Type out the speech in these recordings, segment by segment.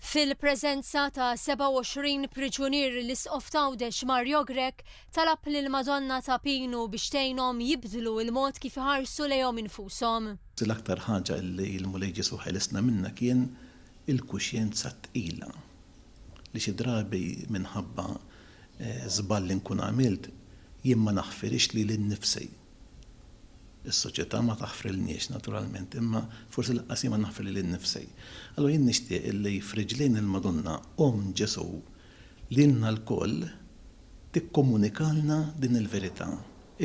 Fil-preżenza ta' 27 priġunier l-Isqof Tgħawdex Mario Grech talab lill-Madonna ta' Pinu biex tgħinhom jibdlu l-mod kif iħarsu lejhom infushom. L-aktar ħaġa li l-Mulej Ġesu ħelesna minnha kien il-kuxjenza tqila li xi drabi minħabba żball li nkun għamilt jien ma naħfirix li lin-nifsi. Is-soċjetà ma taħfrilniex naturalment, imma forsi laqqas ma naħfir li lin-nifsi. Allura jien nixtieq li f'riġlejn il-Madonna Ġesu lilna l-koll tikkomunikalna din il-verità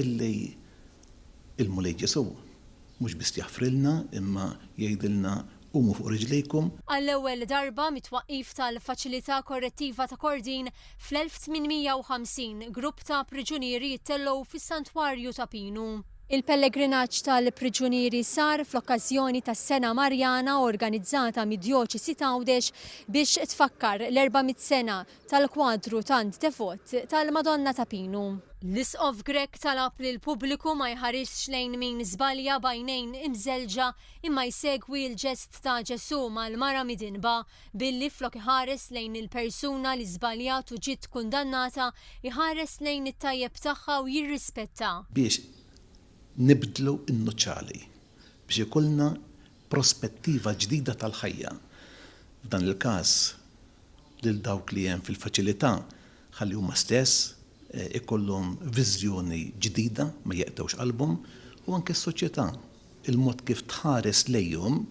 illi il-Mulej Ġesu mhux biss jaħfrilna imma jgħidilna qumu fuq riġlejkom. Għall-ewwel darba mit-twaqqif tal-Faċilità Korrettiva ta' Kordin fl-1850 grupp ta' priġunieri jittellgħu fis-Santwarju ta' Pinu. Il-pellegrinaġġ tal-priġunieri sar fl-okkażjoni tas-Sena Marjana organizzata mid-Djoċesi Tgħawdex biex tfakkar l-400 sena tal-kwadru tant devot tal-Madonna ta' Pinu. L-Isqof Grech talab li l-pubbliku ma jħarisx lejn min żbalja bajnejn imżelġa imma jsegwi l-ġest ta' Ġesu mal-mara midinba billi flok iħares lejn il-persuna li żbaljat u ġiet kundannata iħares lejn it-tajjeb tagħha u jirrispetta. Biex nibdlu n-nuċċali biex ikollna prospettiva ġdida tal-ħajja. F'dan il-każ lil dawk li hemm fil-faċilità ħalli huma stess ikollhom viżjoni ġdida ma jeqtewx qalbhom u anke s-soċjetà il-mod kif tħares lejhom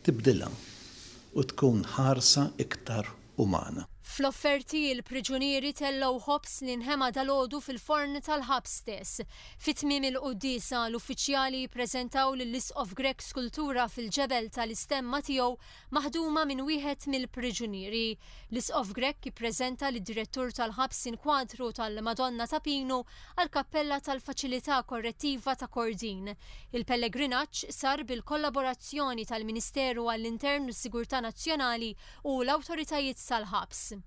tibdilha u tkun ħarsa iktar umana. Fl-offerti il-priġunieri tellgħu ħobs li nħema dalgħodu fil-forn tal-ħabs stess. Fit-tmiem il-qudiesa l-uffiċjali jippreżentaw lill-Isqof Grech skultura fil-ġebel tal-istemma tiegħu maħduma minn wieħed mill-priġunieri. L-Isqof Grech jippreżenta lid-direttur tal-ħabs inkwadru tal-Madonna ta' Pinu għall-Kappella tal-Faċilità Korrettiva ta' Kordin. Il-pellegrinaġġ sar bil-kollaborazzjoni tal-Ministeru għall-Intern u s-Sigurtà Nazzjonali u l-awtoritajiet tal-ħabs.